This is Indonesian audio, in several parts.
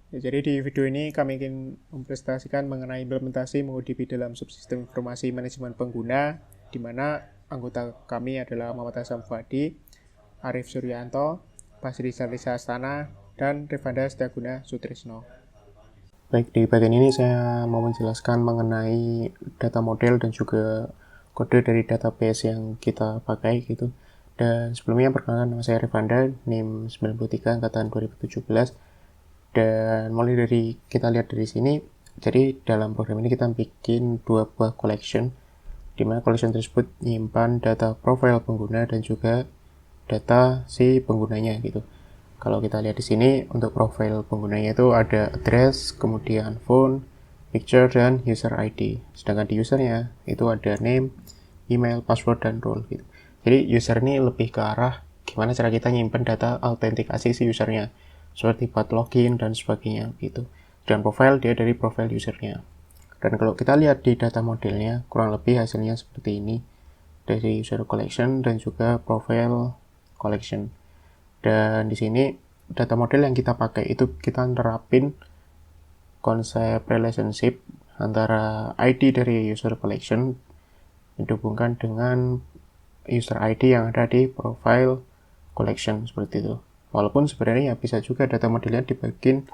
Ya, jadi di video ini kami ingin mempresentasikan mengenai implementasi MongoDB dalam subsistem informasi manajemen pengguna, di mana anggota kami adalah Muhammad Hasan Fuadi, Arif Suryanto, Basri Salisa Astana, dan Revanda Setaguna Sutrisno. Baik, di bagian ini saya mau menjelaskan mengenai data model dan juga kode dari database yang kita pakai gitu. Dan sebelumnya perkenalkan, nama saya Revanda, NIM 93 angkatan 2017. Dan mulai dari kita lihat dari sini, jadi dalam program ini kita bikin dua buah collection, di mana collection tersebut menyimpan data profil pengguna dan juga data si penggunanya gitu. Kalau kita lihat di sini, untuk profil penggunanya itu ada address, kemudian phone, picture, dan user ID. Sedangkan di usernya itu ada name, email, password, dan role gitu. Jadi user ini lebih ke arah gimana cara kita nyimpen data autentikasi si usernya, seperti buat login dan sebagainya gitu. Dan profile dia dari profile usernya. Dan kalau kita lihat di data modelnya, kurang lebih hasilnya seperti ini, dari user collection dan juga profile collection. Dan di sini data model yang kita pakai itu kita nerapin konsep relationship antara ID dari user collection dihubungkan dengan user ID yang ada di profile collection seperti itu. Walaupun sebenarnya bisa juga data modelnya dibagiin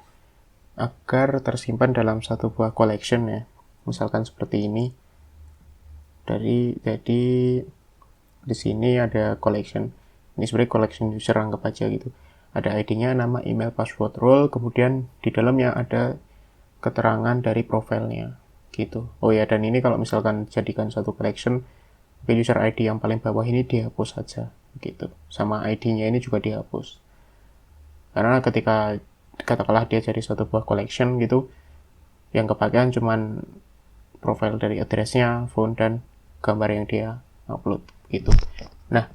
agar tersimpan dalam satu buah collection ya. Misalkan seperti ini. Jadi di sini ada collection. Ini sebenarnya collection user, anggap aja gitu. Ada ID-nya, nama, email, password, role, kemudian di dalamnya ada keterangan dari profilnya gitu. Oh ya, dan ini kalau misalkan jadikan satu collection, user ID yang paling bawah ini dihapus saja gitu. Sama ID-nya ini juga dihapus. Karena ketika katakanlah dia jadi satu buah collection gitu, yang kebagian cuman profil dari address-nya, phone, dan gambar yang dia upload gitu. Nah,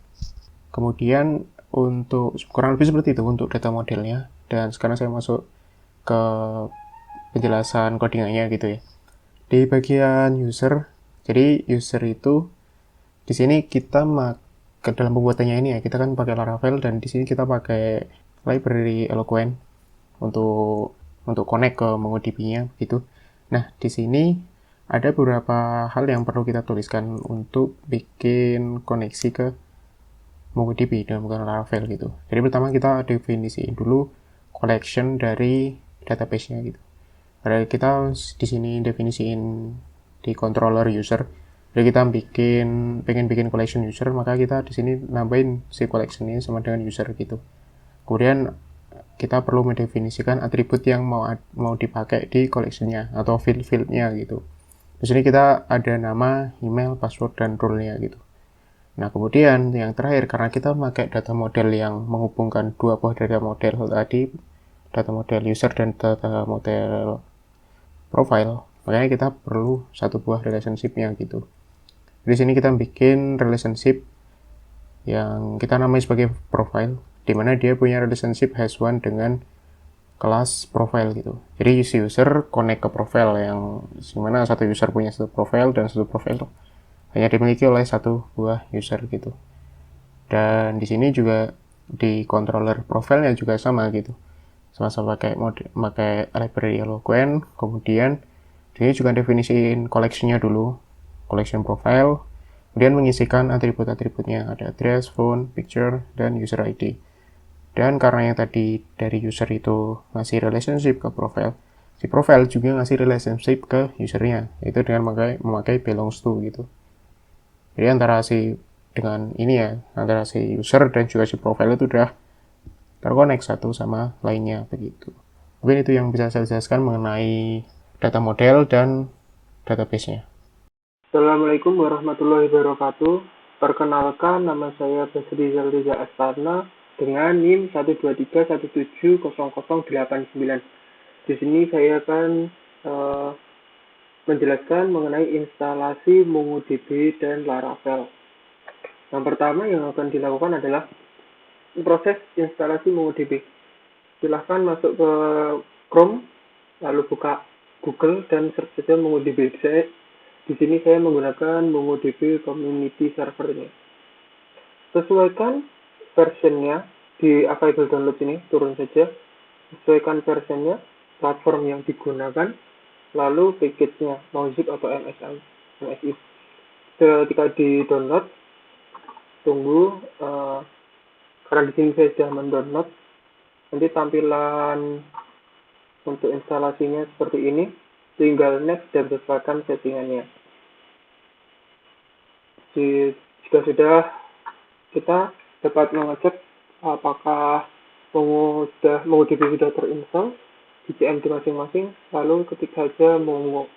kemudian untuk kurang lebih seperti itu untuk data modelnya. Dan sekarang saya masuk ke penjelasan codingannya gitu ya. Di bagian user, jadi user itu di sini kita ke dalam pembuatannya ini ya, kita kan pakai Laravel dan di sini kita pakai library Eloquent untuk connect ke MongoDB-nya gitu. Nah, di sini ada beberapa hal yang perlu kita tuliskan untuk bikin koneksi ke MongoDB dalam menggunakan Laravel gitu. Jadi pertama kita definisiin dulu collection dari database-nya gitu. Ada kita di sini definisiin di controller user. Jadi kita pengen bikin collection user, maka kita di sini nambahin si collection ini sama dengan user gitu. Kemudian kita perlu mendefinisikan atribut yang mau dipakai di collection-nya atau field-nya gitu. Di sini kita ada nama, email, password, dan role-nya gitu. Nah, kemudian yang terakhir, karena kita pakai data model yang menghubungkan dua buah data model tadi, data model user dan data model profile, makanya kita perlu satu buah relationship-nya gitu. Di sini kita bikin relationship yang kita namai sebagai profile, di mana dia punya relationship has1 dengan kelas profile gitu. Jadi si user connect ke profile yang dimana satu user punya satu profile dan satu profile hanya dimiliki oleh satu buah user gitu. Dan di sini juga di controller profilnya juga sama gitu. Sama-sama pakai library Eloquent, kemudian dia juga definisiin collection-nya dulu, collection profile, kemudian mengisikan atribut-atributnya, ada address, phone, picture, dan user ID. Dan karena yang tadi dari user itu ngasih relationship ke profile, si profile juga ngasih relationship ke usernya, itu dengan memakai belongs to gitu. Jadi antara si user dan juga si profile itu udah terkonek satu sama lainnya begitu. Mungkin itu yang bisa saya jelaskan mengenai data model dan database-nya. Assalamualaikum warahmatullahi wabarakatuh. Perkenalkan, nama saya Basri Zalriza Astana dengan NIM 123170089. Di sini saya akan uh, menjelaskan mengenai instalasi MongoDB dan Laravel. Yang pertama yang akan dilakukan adalah proses instalasi MongoDB. Silahkan masuk ke Chrome, lalu buka Google dan search saja MongoDB. Di sini saya menggunakan MongoDB Community Server-nya. Sesuaikan versionnya di available download ini, turun saja. Sesuaikan versionnya. platform yang digunakan, lalu package-nya mau zip atau MSI. Ketika di download, tunggu karena di sini saya sudah mendownload. Nanti tampilan untuk instalasinya seperti ini, tinggal next dan sesuaikan settingannya. Jika sudah, kita dapat mengecek apakah MongoDB sudah terinstall di CMD masing-masing, lalu ketik saja Mongo.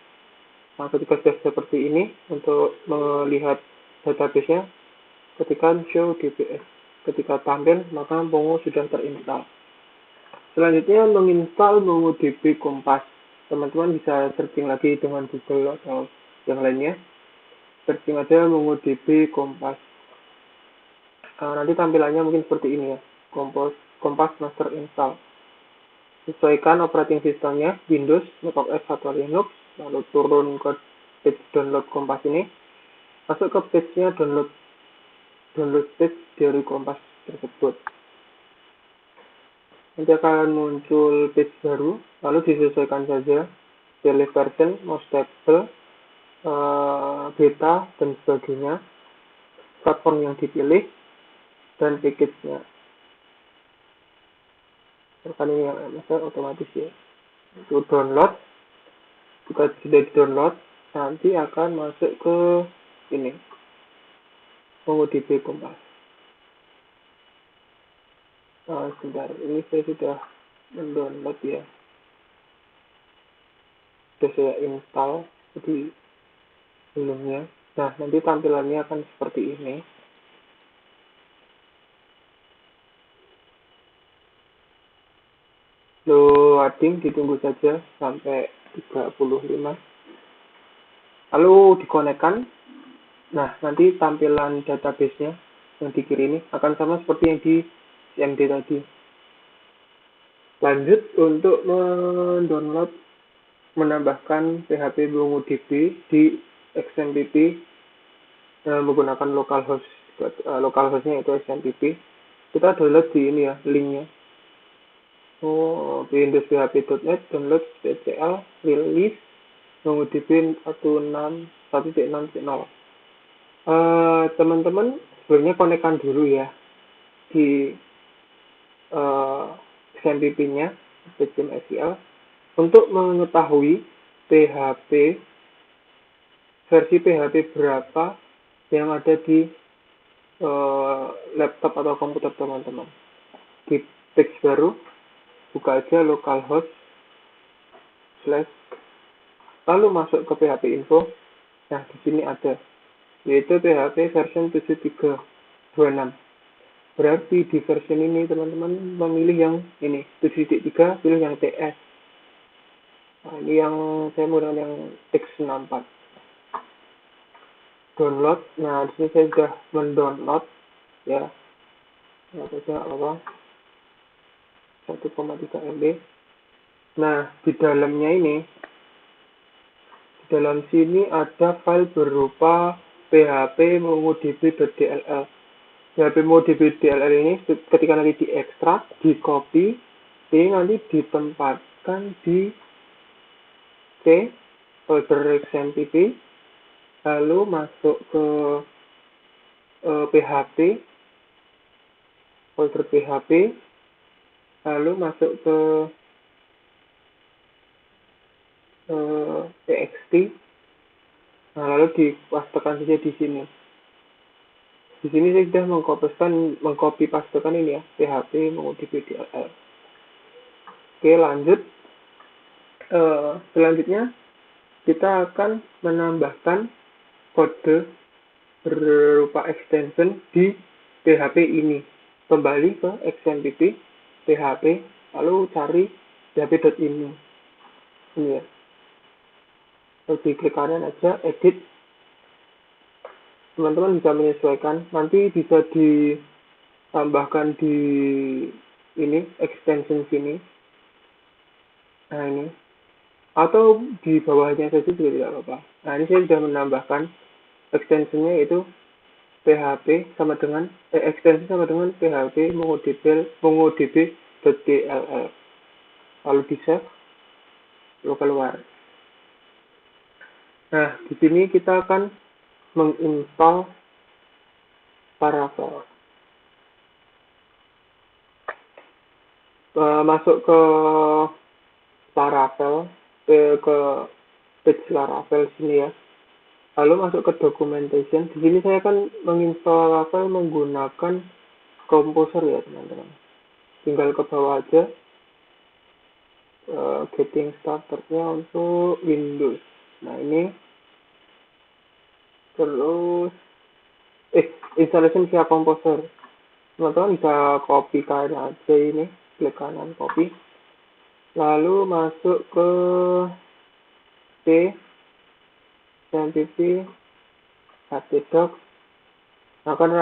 Nah, ketika sudah seperti ini, untuk melihat database-nya, ketikkan show dbs. Ketika tampil, maka Mongo sudah terinstall. Selanjutnya, menginstal MongoDB Kompas. Teman-teman bisa searching lagi dengan Google atau yang lainnya. Searching aja MongoDB Kompas. Nanti tampilannya mungkin seperti ini ya. Kompas Master Install. Sesuaikan operating sistemnya, Windows, Mac OS atau Linux. Lalu turun ke page download Kompas ini. Masuk ke page-nya download page dari Kompas tersebut. Nanti akan muncul page baru, lalu disesuaikan saja, pilih version, mau stable, beta, dan sebagainya, platform yang dipilih, dan package-nya. Kan ini yang MSI otomatis ya. Itu download, jika sudah di-download, nanti akan masuk ke ini, MongoDB Kompas. Sebentar, ini saya sudah mendownload ya. Sudah saya install di sebelumnya. Nah, nanti tampilannya akan seperti ini. Loading, ditunggu saja sampai 35. Lalu dikonekkan. Nah, nanti tampilan database-nya yang di kiri ini akan sama seperti yang di CMD tadi. Lanjut untuk mendownload, menambahkan PHP MongoDB di XMPP menggunakan localhost. Localhost-nya itu XMPP. Kita download di ini ya, linknya. Windows php.net download PCL release MongoDB 1.6.0. Teman-teman sebenarnya konekkan dulu ya di XMPP-nya, SQL, untuk mengetahui versi PHP berapa yang ada di laptop atau komputer teman-teman. Di page baru, buka aja localhost / lalu masuk ke PHP info. Nah, di sini ada, yaitu PHP version 7.3.26. Berarti di version ini teman-teman memilih yang ini 7.3, pilih yang TS. Nah, ini yang saya menggunakan yang X64. Download. Nah, di sini saya sudah mendownload ya. Nah, saja apa? 1,3 MB. Nah, di dalamnya ini, di dalam sini ada file berupa php mongodb.dll. PHP MongoDB.dll ini ketika nanti diekstrak, di-copy, ini nanti ditempatkan di folder XMPP, lalu masuk ke PHP, folder PHP, lalu masuk ke txt, nah lalu dipastekan saja di sini. Di sini saya sudah mengcopy pastekan ini ya, PHP MongoDB.dll. Oke, lanjut. Selanjutnya kita akan menambahkan kode berupa extension di PHP ini. Kembali ke XMPP, PHP, lalu cari php.ini. Ini ya. Lalu diklik kanan aja, edit. Teman-teman bisa menyesuaikan, nanti bisa ditambahkan di ini extension sini. Nah ini, atau di bawahnya saja juga tidak apa-apa. Nah ini saya sudah menambahkan extensionnya, yaitu PHP sama dengan extension sama dengan PHP MongoDB.dll. Lalu di save. lalu keluar. Nah, di sini kita akan menginstal Laravel. Masuk ke Laravel, ke page Laravel sini ya. Lalu masuk ke documentation. Di sini saya akan menginstal Laravel menggunakan Composer ya teman-teman. Tinggal ke bawah aja. Getting starternya untuk Windows. Nah ini terus installation via Composer. Teman-teman bisa copy kanan aja ini, klik kanan copy. Lalu masuk ke C, CMPP, htdocs. Akan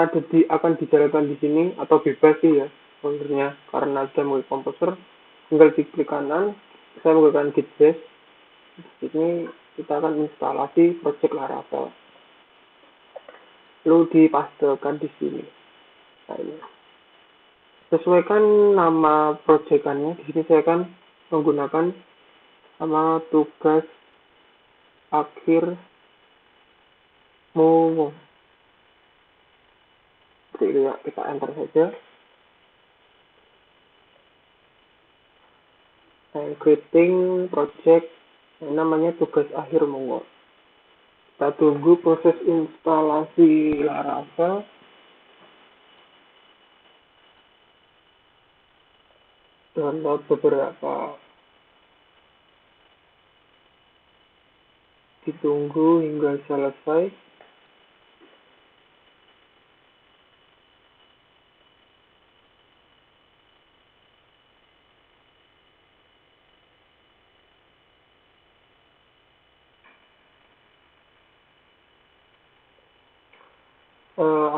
dijalankan di sini atau bebas sih ya foldernya karena sudah menggunakan Composer. Tinggal diklik kanan. Saya menggunakan git bash. Di sini kita akan instalasi project Laravel. Lalu dipastekan di sini. Nah, ini. Sesuaikan nama proyekannya. Di sini saya akan menggunakan nama tugas akhir Momo. Kita enter saja. And creating project namanya tugas akhir Momo. Kita tunggu proses instalasi Laravel. Download beberapa. Ditunggu hingga selesai.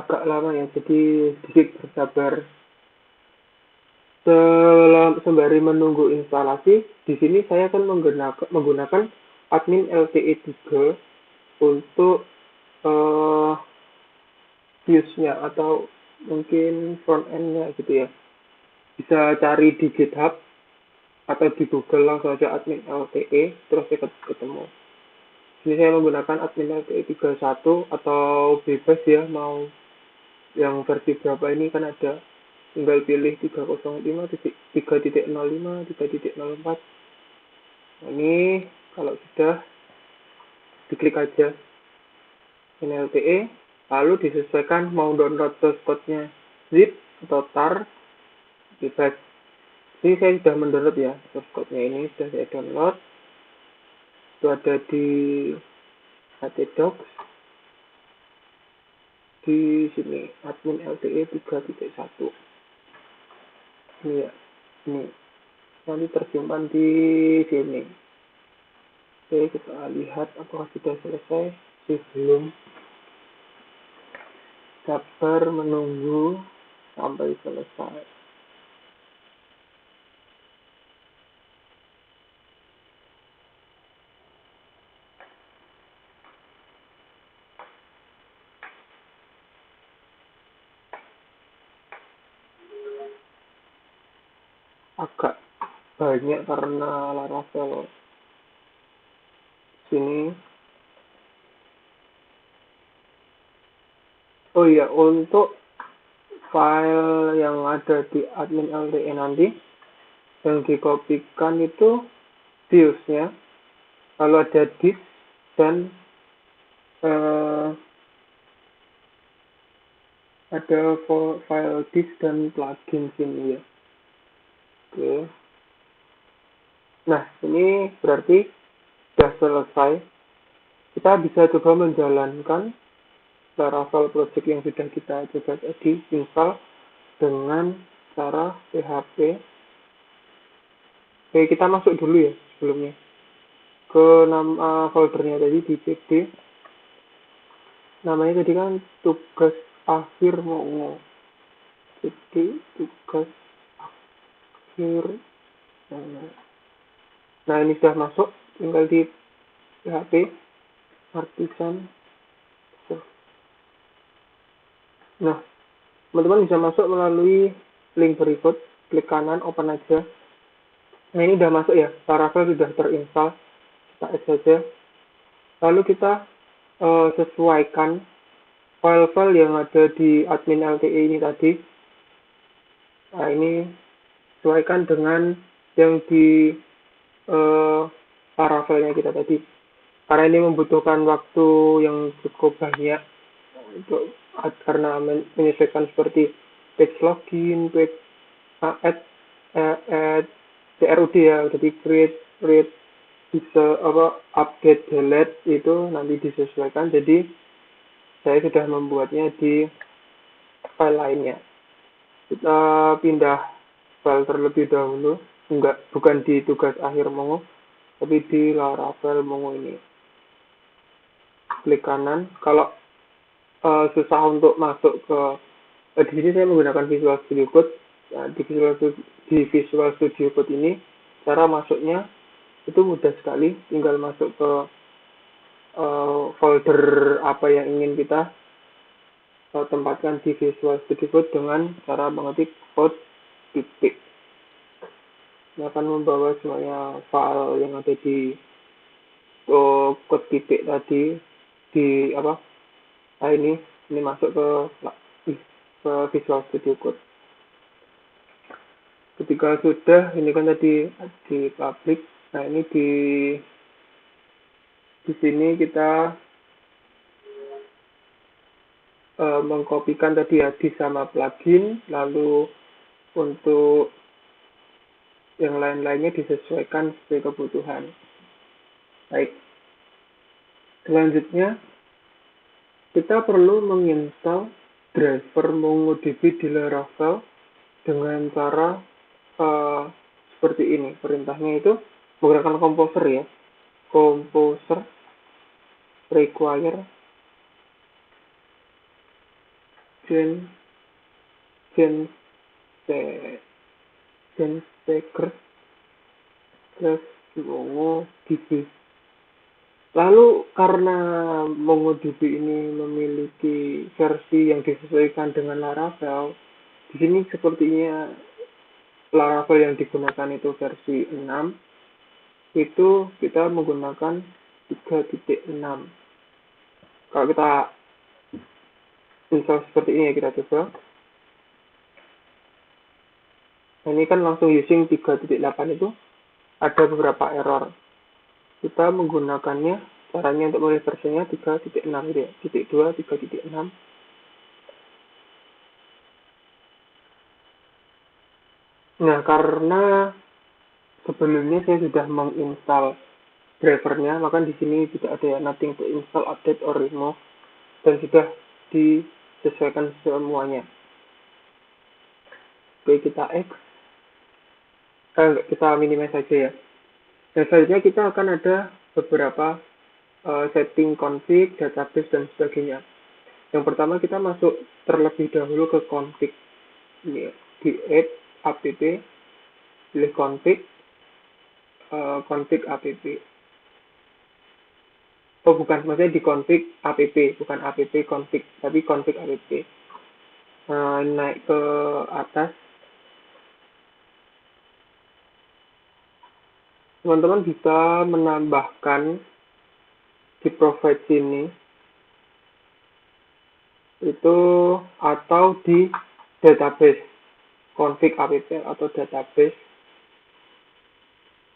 Agak lama ya, jadi sedikit bersabar. Sembari menunggu instalasi, di sini saya akan menggunakan admin LTE 3 untuk views-nya atau mungkin front end-nya gitu ya. Bisa cari di GitHub atau di Google langsung aja admin LTE, terus saya ketemu. Ini saya menggunakan admin LTE 31 atau bebas ya, mau yang versi berapa ini kan ada, tinggal pilih 305, 3.05, 3.04. Nah, ini kalau sudah diklik aja ini LTE, lalu disesuaikan mau download source code-nya zip atau tar, bebas. Ini saya sudah mendownload ya, source code-nya ini sudah saya download. Itu ada di htdocs. Di sini admin LTE 3.1. Ini ya, ini nanti tersimpan di sini. Oke, kita lihat apakah sudah selesai. Belum. Sabar menunggu sampai selesai. Agak banyak karena Laravel sini. Oh iya, untuk file yang ada di admin LTE nanti yang dikopikan itu views-nya, lalu ada disk dan ada file disk dan plugin sini ya. Oke. Nah, ini berarti sudah selesai. Kita bisa coba menjalankan Laravel project yang sudah kita coba tadi install dengan cara PHP. Oke, kita masuk dulu ya sebelumnya ke nama foldernya tadi di cd. Namanya tadi kan tugas akhir mau cd tugas akhir. Nah, ini sudah masuk, tinggal di PHP artisan. Nah, teman-teman bisa masuk melalui link berikut, klik kanan, open aja. Nah, ini udah masuk ya, Laravel sudah terinstall, kita add saja. Lalu kita sesuaikan file-file yang ada di admin LTE ini tadi. Nah, ini sesuaikan dengan yang di Laravel-nya kita tadi. Karena ini membutuhkan waktu yang cukup banyak untuk karena menyesuaikan seperti page login, page add, add CRUD ya, jadi create, read, bisa apa update, delete itu nanti disesuaikan. Jadi saya sudah membuatnya di file lainnya. Kita pindah file terlebih dahulu, bukan di tugas akhir Mongo, tapi di Laravel Mongo ini. Klik kanan. Kalau susah untuk masuk ke di sini saya menggunakan Visual Studio Code. Nah, di Visual Studio Code ini cara masuknya itu mudah sekali, tinggal masuk ke folder apa yang ingin kita tempatkan di Visual Studio Code dengan cara mengetik code titik. Ini akan membawa semuanya file yang ada di code titik tadi di apa? Nah, ini masuk ke Visual Studio Code. Ketika sudah, ini kan tadi di public. Nah, ini di sini kita mengkopikan tadi ya di sama plugin, lalu untuk yang lain-lainnya disesuaikan sesuai kebutuhan. Baik. Selanjutnya kita perlu menginstal driver MongoDB di Laravel dengan cara seperti ini. Perintahnya itu menggunakan composer ya. Composer require genstacker / MongoDB. Lalu karena MongoDB ini memiliki versi yang disesuaikan dengan Laravel, di sini sepertinya Laravel yang digunakan itu versi 6, itu kita menggunakan 3.6. Kalau kita install seperti ini ya, kita coba. Nah, ini kan langsung using 3.8 itu ada beberapa error. Kita menggunakannya, caranya untuk memilih versinya 3.6 gitu ya, titik 2, 3.6. Nah, karena sebelumnya saya sudah menginstal drivernya, maka di sini tidak ada nothing to install, update, or remove, dan sudah disesuaikan semuanya. Oke, kita X. Kita minimize saja ya. Dan selanjutnya kita akan ada beberapa setting config, database, dan sebagainya. Yang pertama kita masuk terlebih dahulu ke config. Ini di add app, pilih config, config app. Oh bukan, maksudnya di config app, bukan app config, tapi config app. Naik ke atas. Teman-teman bisa menambahkan di provide sini itu atau di database config app atau database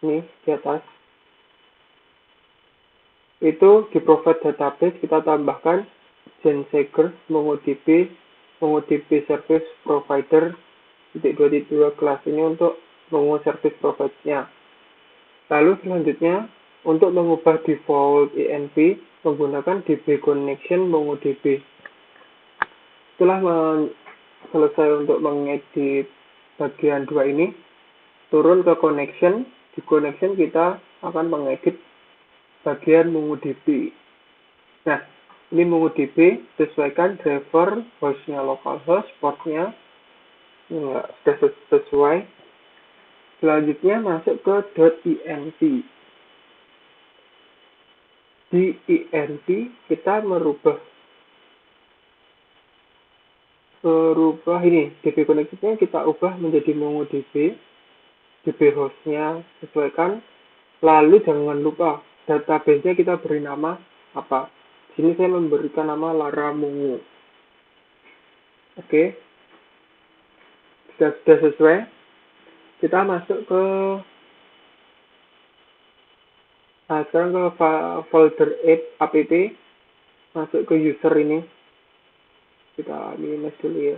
ini di atas itu di provide database kita tambahkan Genseger MongoDB service provider .2.2 kelas ini untuk Mongo service provider-nya. Lalu selanjutnya untuk mengubah default env menggunakan db connection MongoDB. Setelah selesai untuk mengedit bagian 2 ini, turun ke connection. Di connection kita akan mengedit bagian MongoDB. Nah, ini MongoDB sesuaikan driver hostnya localhost, portnya sudah sesuai. Selanjutnya masuk ke .env. Di env kita merubah ini DB connected-nya kita ubah menjadi MongoDB. DB hostnya sesuaikan. Lalu jangan lupa database-nya kita beri nama apa. Di sini saya memberikan nama Laramungu. Oke, sudah sesuai. Kita masuk ke sekarang ke folder app, masuk ke user ini. Kita minimize dulu ya.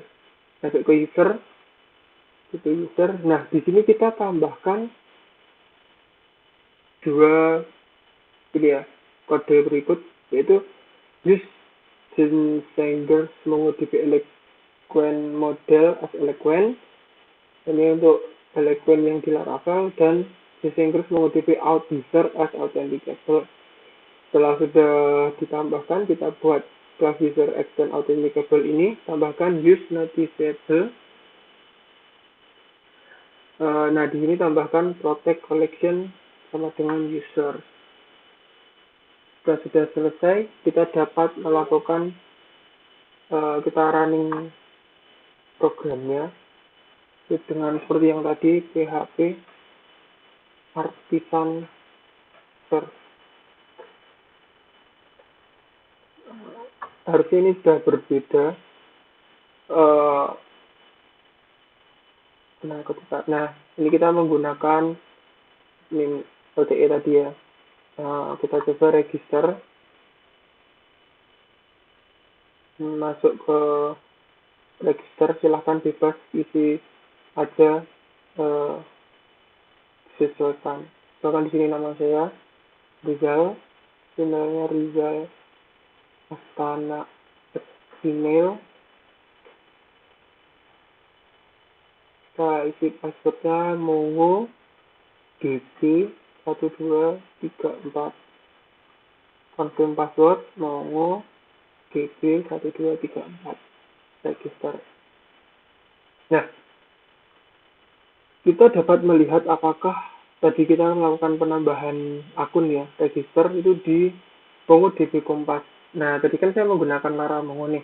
Masuk ke user, Nah, di sini kita tambahkan dua ini ya, kode berikut, yaitu use Zinsinger MongoDB Eloquent model as Eloquent. Ini untuk Eloquent yang di Laravel, dan Zinsinger MongoDB out user as authenticable. Setelah sudah ditambahkan, kita buat class user extend authenticable ini, tambahkan use noticeable. Nah, di sini tambahkan protect collection sama dengan user. Jika sudah selesai, kita dapat melakukan kita running programnya dengan seperti yang tadi, PHP artisan serve. Harusnya ini sudah berbeda. Nah, ini kita menggunakan min LTE tadi ya. Kita coba register, masuk ke register, silahkan bebas isi aja, sesuaikan. Bahkan di sini nama saya Rizal, emailnya Rizal Astana, email. Kita isi passwordnya Mongo DB 1234. Confirm password Mongo DB 1234. Register. Nah, kita dapat melihat apakah tadi kita melakukan penambahan akun ya, register itu di MongoDB Kompas. Nah, tadi kan saya menggunakan Laramongo nih.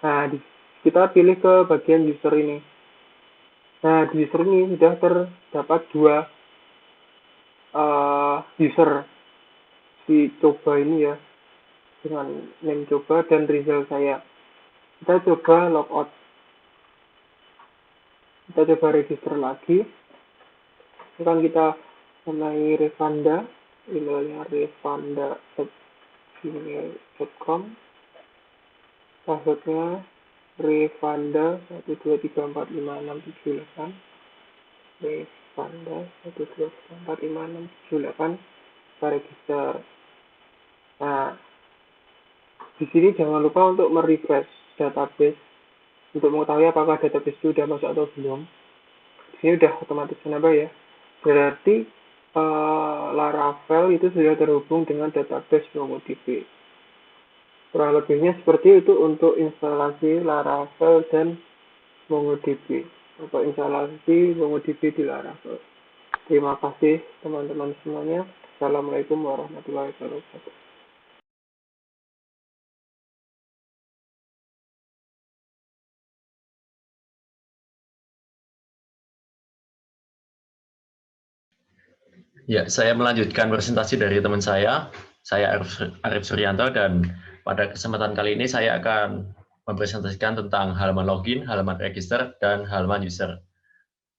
Nah, kita pilih ke bagian user ini. Nah, di user ini sudah terdapat dua user, si coba ini ya, dengan name coba dan Rizal saya. Kita coba logout. Kita coba register lagi. Sekarang kita mengenai Revanda, emailnya revanda@gmail.com, passwordnya Revanda 1234567 Revanda 1234567. Kita register. Nah, di sini jangan lupa untuk merefresh database untuk mengetahui apakah database itu sudah masuk atau belum. Di sini sudah otomatis menambah ya. Berarti Laravel itu sudah terhubung dengan database MongoDB. Kurang lebihnya seperti itu untuk instalasi Laravel dan MongoDB. Untuk instalasi MongoDB di Laravel. Terima kasih teman-teman semuanya. Assalamualaikum warahmatullahi wabarakatuh. Ya, saya melanjutkan presentasi dari teman saya Arif Suryanto, dan pada kesempatan kali ini saya akan mempresentasikan tentang halaman login, halaman register, dan halaman user.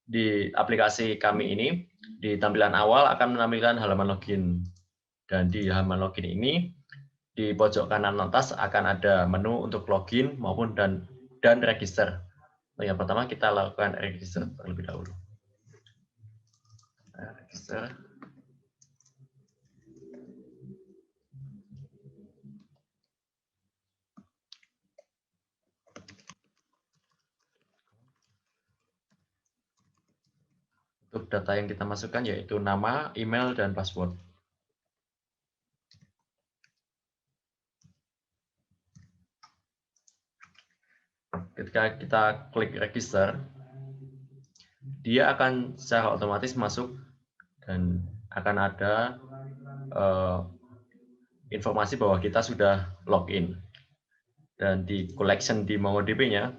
Di aplikasi kami ini, di tampilan awal akan menampilkan halaman login. Dan di halaman login ini, di pojok kanan atas akan ada menu untuk login maupun dan register. Yang pertama kita lakukan register terlebih dahulu. Register. Untuk data yang kita masukkan yaitu nama, email, dan password. Ketika kita klik register, dia akan secara otomatis masuk dan akan ada informasi bahwa kita sudah login. Dan di collection di MongoDB-nya,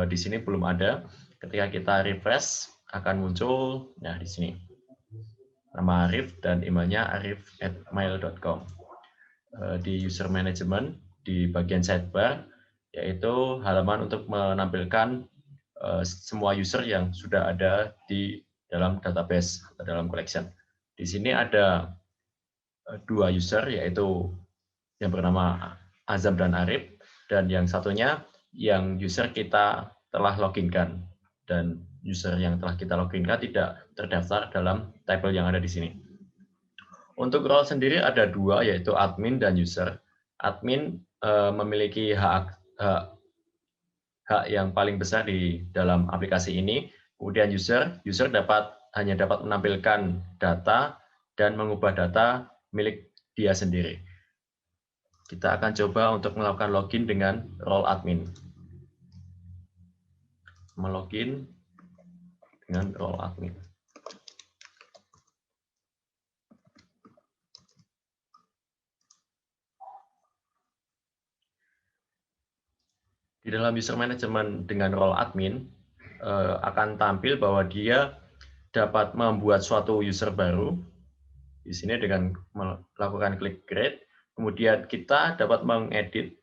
di sini belum ada. Ketika kita refresh, akan muncul, nah di sini, nama Arif dan emailnya arif@mail.com. Di user management, di bagian sidebar, yaitu halaman untuk menampilkan semua user yang sudah ada di dalam database atau dalam collection. Di sini ada 2 user, yaitu yang bernama Azam dan Arif, dan yang satunya yang user kita telah loginkan, dan user yang telah kita loginkan tidak terdaftar dalam tabel yang ada di sini. Untuk role sendiri ada 2, yaitu admin dan user. Admin memiliki hak yang paling besar di dalam aplikasi ini. Kemudian user hanya dapat menampilkan data dan mengubah data milik dia sendiri. Kita akan coba untuk melakukan login dengan role admin. Melogin dengan role admin. Di dalam user management dengan role admin akan tampil bahwa dia dapat membuat suatu user baru di sini dengan melakukan klik create. Kemudian kita dapat mengedit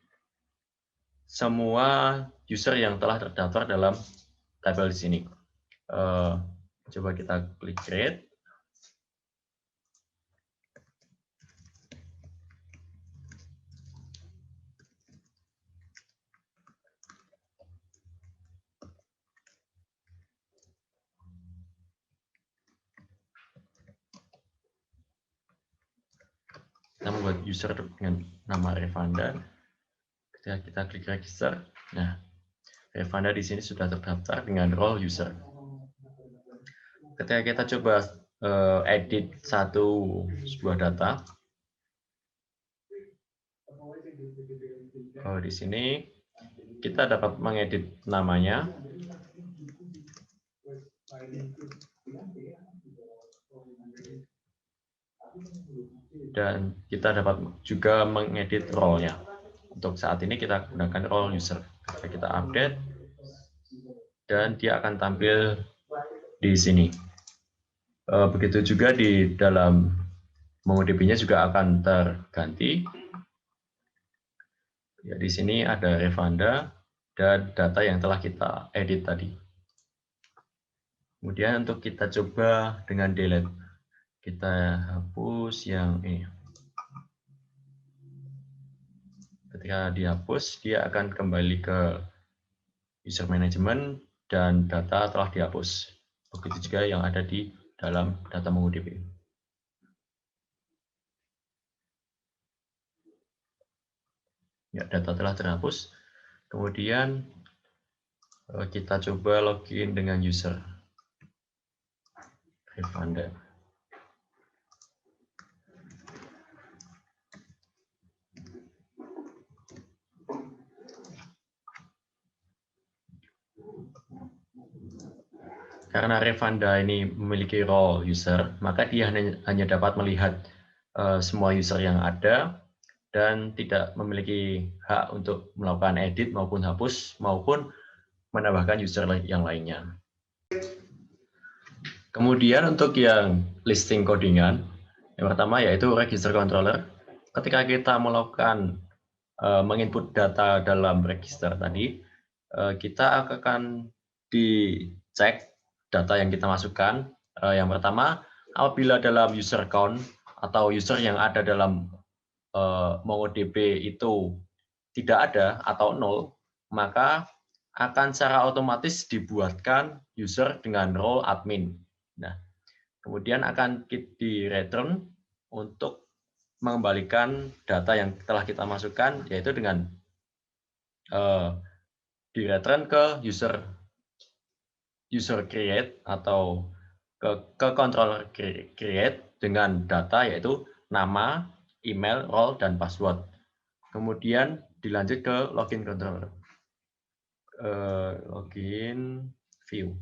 semua user yang telah terdaftar dalam tabel di sini. Coba kita klik create. Kita membuat user dengan nama Revanda. Ketika kita klik register, nah Revanda di sini sudah terdaftar dengan role user. Ketika kita coba edit sebuah data, di sini kita dapat mengedit namanya. Dan kita dapat juga mengedit role-nya. Untuk saat ini kita gunakan role user. Kita update, dan dia akan tampil di sini. Begitu juga di dalam MongoDB-nya juga akan terganti. Ya, di sini ada Revanda dan data yang telah kita edit tadi. Kemudian untuk kita coba dengan delete. Kita hapus yang ini. Ketika dihapus, dia akan kembali ke user management dan data telah dihapus. Begitu juga yang ada di dalam data MongoDB. Ya, data telah terhapus. Kemudian kita coba login dengan user Revanda. Karena Revanda ini memiliki role user, maka dia hanya dapat melihat semua user yang ada dan tidak memiliki hak untuk melakukan edit maupun hapus maupun menambahkan user yang lainnya. Kemudian untuk yang listing codingan, yang pertama yaitu register controller. Ketika kita melakukan menginput data dalam register tadi, kita akan dicek data yang kita masukkan. Yang pertama, apabila dalam user count atau user yang ada dalam MongoDB itu tidak ada atau 0, maka akan secara otomatis dibuatkan user dengan role admin. Nah, kemudian akan di return untuk mengembalikan data yang telah kita masukkan, yaitu dengan di return ke user create atau ke controller create dengan data yaitu nama, email, role, dan password. Kemudian dilanjut ke login controller. Login view.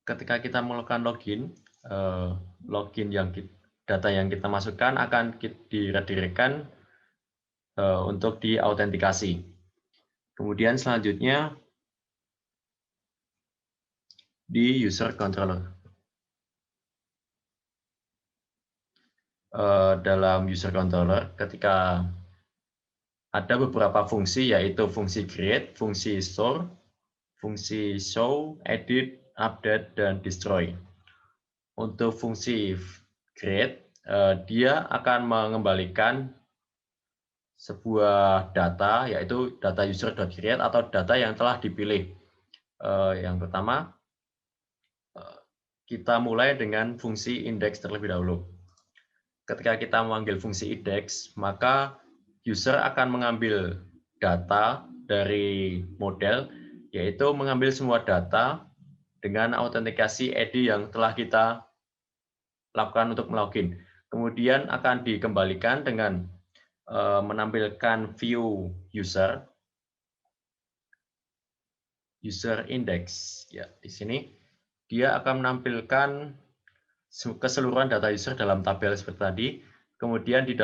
Ketika kita melakukan login data yang kita masukkan akan diredirectkan untuk diautentikasi. Kemudian selanjutnya di user controller. Dalam user controller, ketika ada beberapa fungsi, yaitu fungsi create, fungsi store, fungsi show, edit, update, dan destroy. Untuk fungsi create, dia akan mengembalikan sebuah data, yaitu data user.create atau data yang telah dipilih. Yang pertama, kita mulai dengan fungsi index terlebih dahulu. Ketika kita memanggil fungsi index, maka user akan mengambil data dari model, yaitu mengambil semua data dengan autentikasi ID yang telah kita lakukan untuk melogin. Kemudian akan dikembalikan dengan menampilkan view user index. Ya, di sini dia akan menampilkan keseluruhan data user dalam tabel seperti tadi. Kemudian di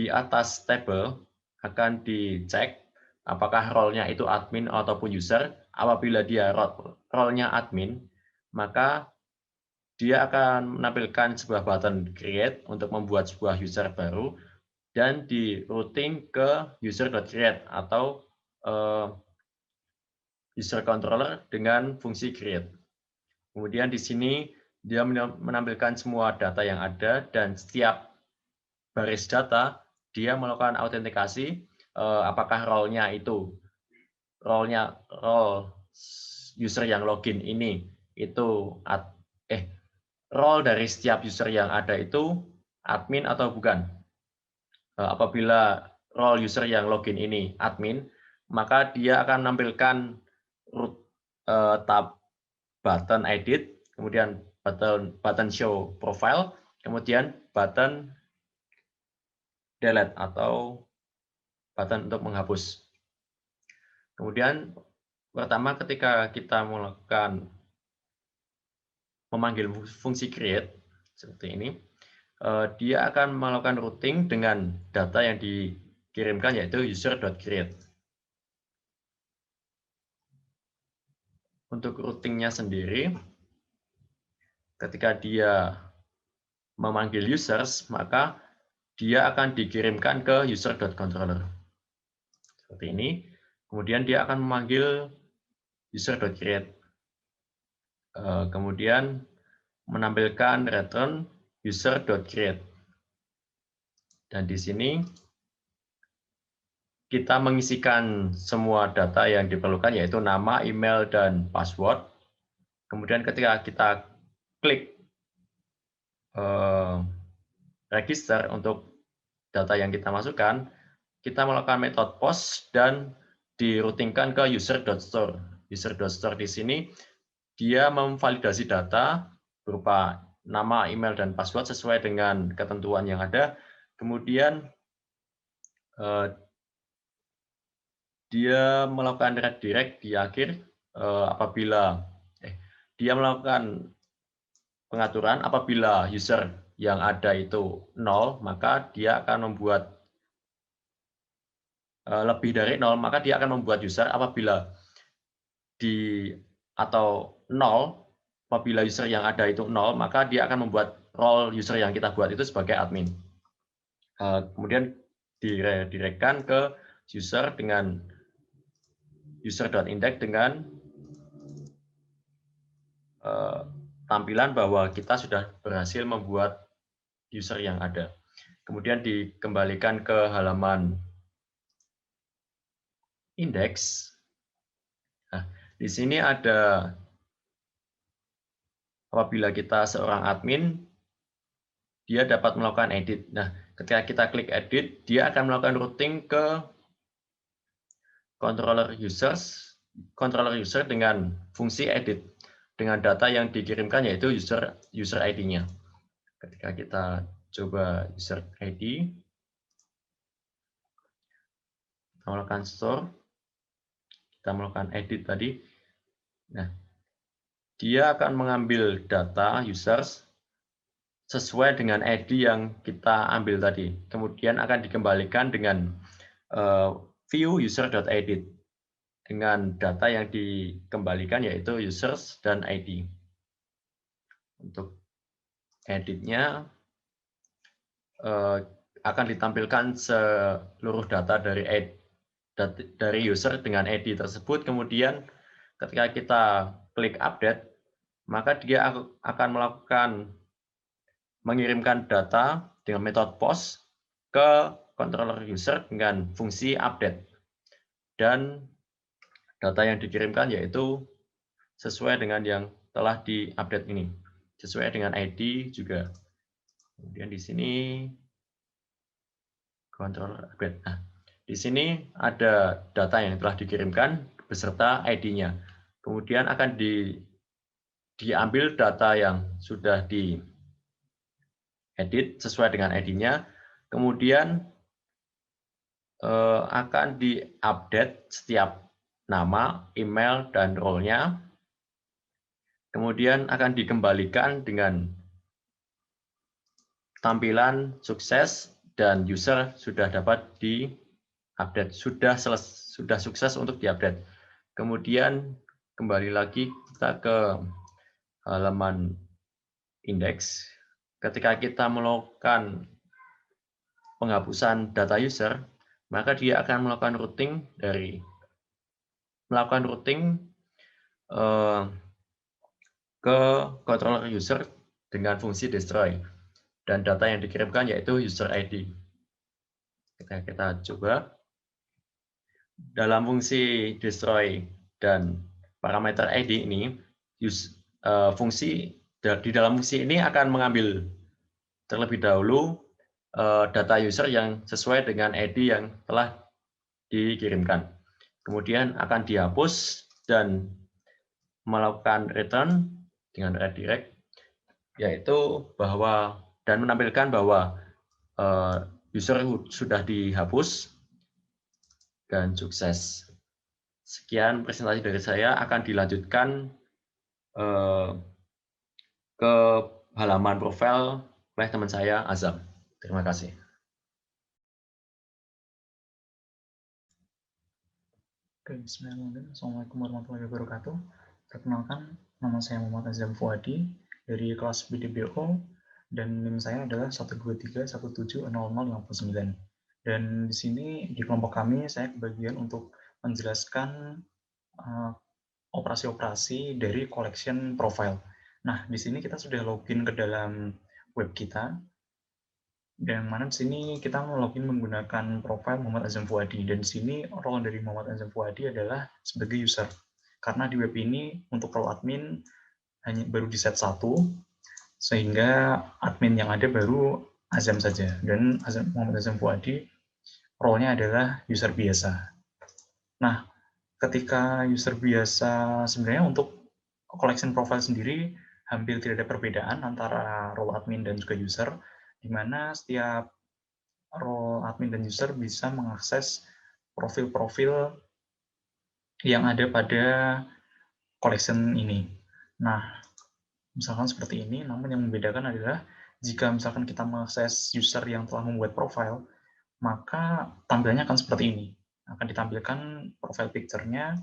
atas tabel akan dicek apakah role-nya itu admin ataupun user. Apabila dia role-nya admin, maka dia akan menampilkan sebuah button create untuk membuat sebuah user baru dan di routing ke user.create atau user controller dengan fungsi create. Kemudian di sini dia menampilkan semua data yang ada dan setiap baris data dia melakukan autentikasi apakah role-nya itu role user yang login ini itu role dari setiap user yang ada itu admin atau bukan. Apabila role user yang login ini admin, maka dia akan menampilkan tab button edit, kemudian button show profile, kemudian button delete atau button untuk menghapus. Kemudian pertama ketika kita memanggil fungsi create seperti ini, dia akan melakukan routing dengan data yang dikirimkan yaitu user.create. Untuk routingnya sendiri, ketika dia memanggil users, maka dia akan dikirimkan ke user.controller. Seperti ini. Kemudian dia akan memanggil user.create. Kemudian menampilkan return user.create. Dan di sini kita mengisikan semua data yang diperlukan, yaitu nama, email, dan password. Kemudian ketika kita klik register untuk data yang kita masukkan, kita melakukan metode post dan diroutingkan ke user.store. User.store di sini dia memvalidasi data berupa nama, email, dan password sesuai dengan ketentuan yang ada. Kemudian dia melakukan redirect di akhir apabila dia melakukan pengaturan apabila user yang ada itu 0, maka dia akan membuat lebih dari 0, maka dia akan membuat user apabila atau 0, apabila user yang ada itu 0, maka dia akan membuat role user yang kita buat itu sebagai admin. Kemudian diredirectkan ke user dengan user.index dengan tampilan bahwa kita sudah berhasil membuat user yang ada. Kemudian dikembalikan ke halaman index. Nah, di sini ada apabila kita seorang admin, dia dapat melakukan edit. Nah, ketika kita klik edit, dia akan melakukan routing ke controller user dengan fungsi edit dengan data yang dikirimkan yaitu user ID-nya. Ketika kita coba user ID, kita melakukan store, kita melakukan edit tadi. Nah, dia akan mengambil data users sesuai dengan ID yang kita ambil tadi. Kemudian akan dikembalikan dengan view user.edit. dengan data yang dikembalikan yaitu users dan ID. Untuk editnya akan ditampilkan seluruh data dari user dengan ID tersebut. Kemudian ketika kita klik update, maka dia akan mengirimkan data dengan metode post ke controller user dengan fungsi update. Dan data yang dikirimkan yaitu sesuai dengan yang telah diupdate ini, sesuai dengan ID juga. Kemudian di sini controller update. Nah, di sini ada data yang telah dikirimkan beserta ID-nya. Kemudian akan diambil data yang sudah diedit sesuai dengan ID-nya. Kemudian akan diupdate setiap nama, email, dan role-nya. Kemudian akan dikembalikan dengan tampilan sukses dan user sudah dapat diupdate, sudah sukses untuk diupdate. Kemudian kembali lagi kita ke halaman indeks. Ketika kita melakukan penghapusan data user, maka dia akan melakukan routing ke controller user dengan fungsi destroy, dan data yang dikirimkan yaitu user ID. Kita coba dalam fungsi destroy dan parameter ID ini, di dalam fungsi ini akan mengambil terlebih dahulu data user yang sesuai dengan ID yang telah dikirimkan. Kemudian akan dihapus dan melakukan return dengan redirect, yaitu dan menampilkan bahwa user sudah dihapus dan sukses. Sekian presentasi dari saya, akan dilanjutkan ke halaman profil oleh teman saya, Azam. Terima kasih. Oke, bismillahirrahmanirrahim. Assalamualaikum warahmatullahi wabarakatuh. Perkenalkan, nama saya Muhammad Azam Fuadi dari kelas BDBO dan NIM saya adalah 123170059. Dan di sini di kelompok kami saya kebagian untuk menjelaskan operasi-operasi dari collection profile. Nah, di sini kita sudah login ke dalam web kita. Dan mana di sini kita login menggunakan profil Muhammad Azam Fuadi, dan di sini role dari Muhammad Azam Fuadi adalah sebagai user. Karena di web ini untuk role admin hanya baru di set 1, sehingga admin yang ada baru Azam saja, dan Muhammad Azam Fuadi role-nya adalah user biasa. Nah, ketika user biasa, sebenarnya untuk collection profile sendiri hampir tidak ada perbedaan antara role admin dan juga user, di mana setiap role admin dan user bisa mengakses profil-profil yang ada pada collection ini. Nah, misalkan seperti ini, namun yang membedakan adalah jika misalkan kita mengakses user yang telah membuat profile, maka tampilannya akan seperti ini. Akan ditampilkan profile picture-nya,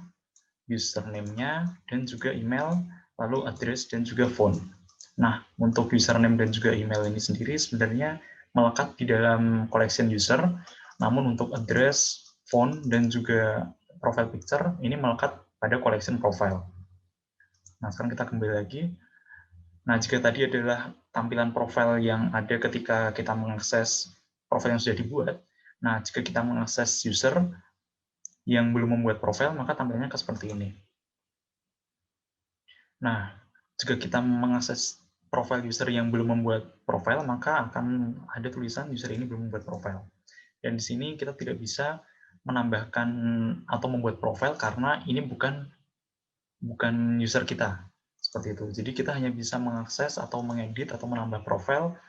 username-nya, dan juga email, lalu address, dan juga phone. Nah, untuk username dan juga email ini sendiri sebenarnya melekat di dalam collection user, namun untuk address, phone, dan juga profile picture ini melekat pada collection profile. Nah, sekarang kita kembali lagi. Nah, jika tadi adalah tampilan profile yang ada ketika kita mengakses profile yang sudah dibuat, nah, jika kita mengakses user yang belum membuat profile, maka tampilannya seperti ini. Nah, jika kita mengakses profile user yang belum membuat profile, maka akan ada tulisan user ini belum membuat profile. Dan di sini kita tidak bisa menambahkan atau membuat profile karena ini bukan user kita. Seperti itu. Jadi kita hanya bisa mengakses atau mengedit atau menambah profile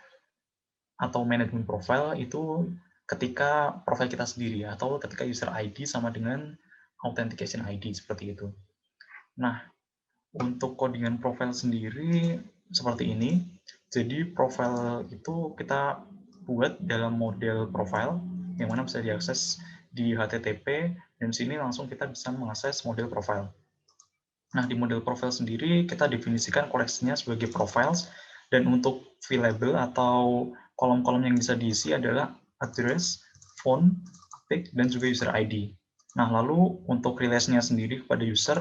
atau manajemen profile itu ketika profile kita sendiri atau ketika user ID sama dengan authentication ID, seperti itu. Nah, untuk codingan profile sendiri seperti ini. Jadi profile itu kita buat dalam model profile yang mana bisa diakses di HTTP, dan sini langsung kita bisa mengakses model profile. Nah, di model profile sendiri kita definisikan koleksinya sebagai profiles, dan untuk fileable atau kolom-kolom yang bisa diisi adalah address, phone, pic, dan juga user ID. Nah, lalu untuk relation-nya sendiri kepada user,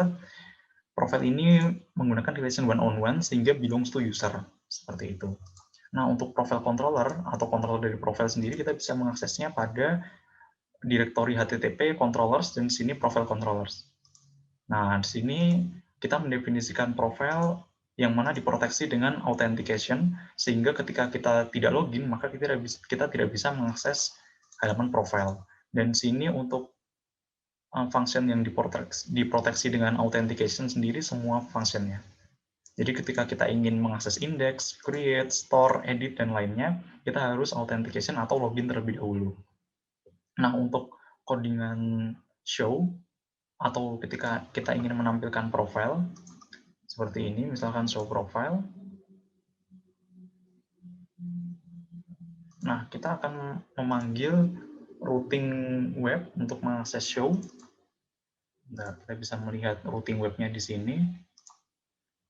profile ini menggunakan relation one-on-one sehingga belongs to user, seperti itu. Nah, untuk profile controller atau controller dari profile sendiri kita bisa mengaksesnya pada directory HTTP controllers dan di sini profile controllers. Nah, di sini kita mendefinisikan profile yang mana diproteksi dengan authentication, sehingga ketika kita tidak login, maka kita tidak bisa mengakses halaman profile. Dan di sini untuk function yang diproteksi dengan authentication sendiri semua functionnya. Jadi ketika kita ingin mengakses index, create, store, edit, dan lainnya, kita harus authentication atau login terlebih dahulu. Nah, untuk codingan show, atau ketika kita ingin menampilkan profile, seperti ini, misalkan show profile. Nah, kita akan memanggil routing web untuk mengakses show. Nah, kita bisa melihat routing webnya di sini.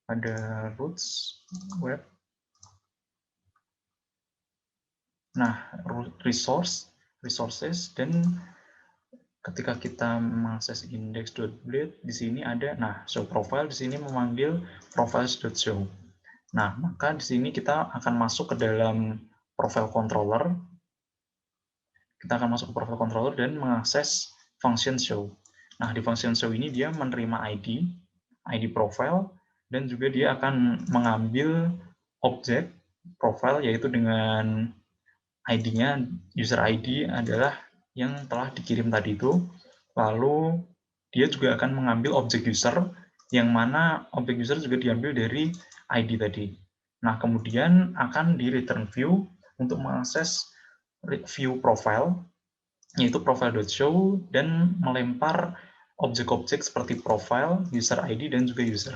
Ada routes web. Nah, resources, dan ketika kita mengakses index.blade, di sini ada, nah, show profile, di sini memanggil profiles.show. Nah, maka di sini kita akan masuk ke dalam profile controller. Kita akan masuk ke profile controller dan mengakses function show. Nah, di function show ini dia menerima ID profile, dan juga dia akan mengambil objek profile, yaitu dengan ID-nya, user ID adalah yang telah dikirim tadi itu. Lalu dia juga akan mengambil objek user, yang mana objek user juga diambil dari ID tadi. Nah, kemudian akan di return view untuk mengakses view profile, yaitu profile.show, dan melempar objek-objek seperti profile, user ID, dan juga user.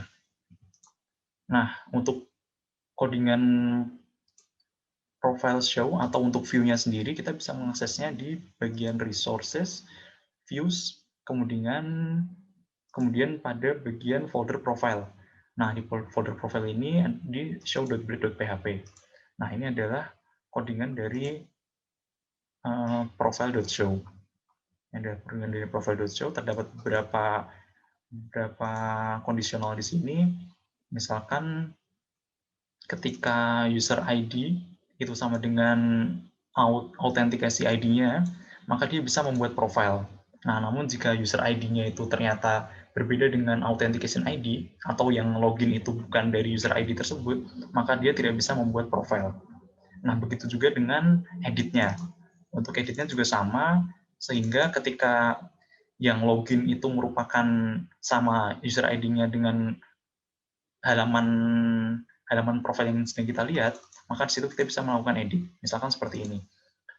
Nah, untuk codingan profile show atau untuk view-nya sendiri, kita bisa mengaksesnya di bagian resources, views, kemudian pada bagian folder profile. Nah, di folder profile ini di show.blade.php. Nah, ini adalah codingan dari profile.show. Ada codingan dari profile.show, terdapat beberapa kondisional di sini. Misalkan ketika user ID itu sama dengan autentikasi ID-nya, maka dia bisa membuat profile. Nah, namun jika user ID-nya itu ternyata berbeda dengan authentication ID, atau yang login itu bukan dari user ID tersebut, maka dia tidak bisa membuat profile. Nah, begitu juga dengan edit-nya. Untuk edit-nya juga sama, sehingga ketika yang login itu merupakan sama user ID-nya dengan halaman profile yang sedang kita lihat, maka di situ kita bisa melakukan edit. Misalkan seperti ini.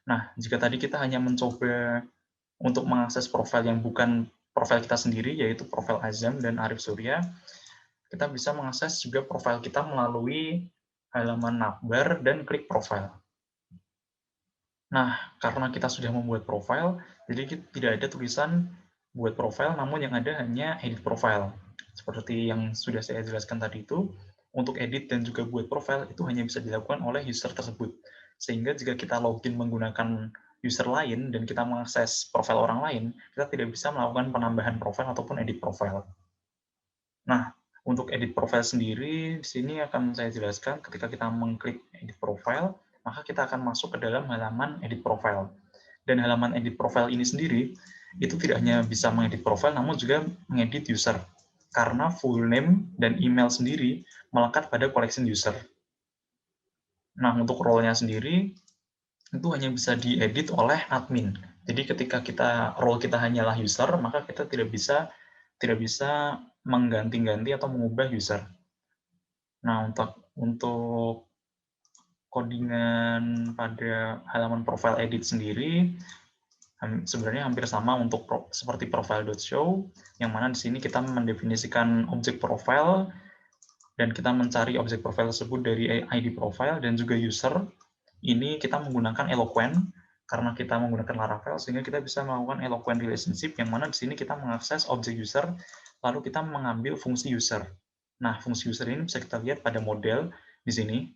Nah, jika tadi kita hanya mencoba untuk mengakses profil yang bukan profil kita sendiri, yaitu profil Azam dan Arif Surya, kita bisa mengakses juga profil kita melalui halaman navbar dan klik profile. Nah, karena kita sudah membuat profile, jadi tidak ada tulisan buat profile, namun yang ada hanya edit profile. Seperti yang sudah saya jelaskan tadi itu, untuk edit dan juga buat profile itu hanya bisa dilakukan oleh user tersebut. Sehingga jika kita login menggunakan user lain dan kita mengakses profile orang lain, kita tidak bisa melakukan penambahan profile ataupun edit profile. Nah, untuk edit profile sendiri, di sini akan saya jelaskan ketika kita mengklik edit profile, maka kita akan masuk ke dalam halaman edit profile. Dan halaman edit profile ini sendiri, itu tidak hanya bisa mengedit profile, namun juga mengedit user. Karena full name dan email sendiri melekat pada collection user. Nah, untuk role-nya sendiri, itu hanya bisa diedit oleh admin. Jadi ketika role kita hanyalah user, maka kita tidak bisa mengganti-ganti atau mengubah user. Nah, untuk codingan pada halaman profile edit sendiri, sebenarnya hampir sama untuk seperti profile.show, yang mana di sini kita mendefinisikan objek profile, dan kita mencari objek profile tersebut dari ID profile dan juga user. Ini kita menggunakan Eloquent, karena kita menggunakan Laravel, sehingga kita bisa melakukan eloquent relationship, yang mana di sini kita mengakses objek user, lalu kita mengambil fungsi user. Nah, fungsi user ini bisa kita lihat pada model di sini,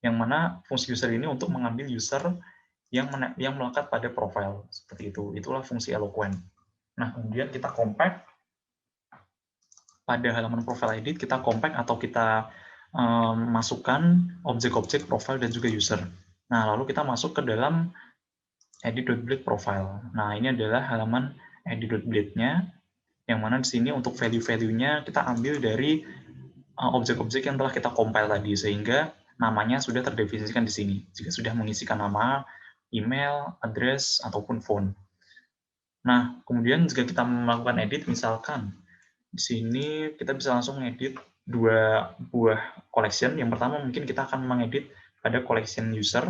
yang mana fungsi user ini untuk mengambil user yang melekat pada profile. Seperti itu. Itulah fungsi eloquent. Nah, kemudian kita compact. Pada halaman profile edit, kita compact atau kita masukkan objek-objek profile dan juga user. Nah, lalu kita masuk ke dalam edit.blade profile. Nah, ini adalah halaman edit.blade-nya, yang mana di sini untuk value-value-nya kita ambil dari objek-objek yang telah kita compile tadi, sehingga namanya sudah terdefinisikan di sini. Jika sudah mengisikan nama, email, address, ataupun phone. Nah, kemudian jika kita melakukan edit, misalkan di sini kita bisa langsung mengedit dua buah collection. Yang pertama mungkin kita akan mengedit pada collection user,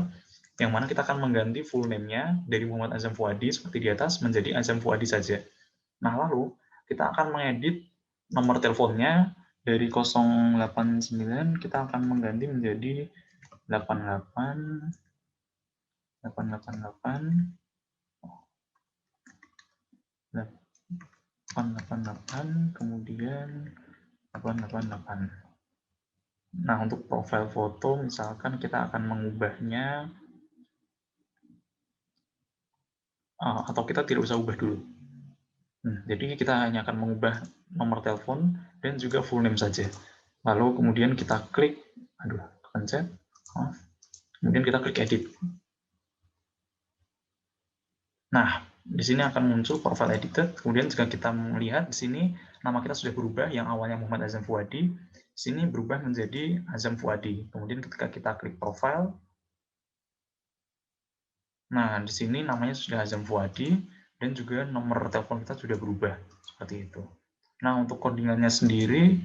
yang mana kita akan mengganti full name-nya dari Muhammad Azam Fuadi seperti di atas menjadi Azam Fuadi saja. Nah, lalu kita akan mengedit nomor teleponnya dari 089, kita akan mengganti menjadi 88 kemudian 888. Nah, untuk profil foto misalkan kita akan mengubahnya, atau kita tidak usah ubah dulu. Jadi kita hanya akan mengubah nomor telepon dan juga full name saja. Lalu kemudian kita klik, kepencet, kemudian kita klik edit. Nah, di sini akan muncul profile edited. Kemudian jika kita melihat di sini nama kita sudah berubah, yang awalnya Muhammad Azam Fuadi, di sini berubah menjadi Azam Fuadi. Kemudian ketika kita klik profile, nah di sini namanya sudah Azam Fuadi dan juga nomor telepon kita sudah berubah seperti itu. Nah, untuk codingannya sendiri,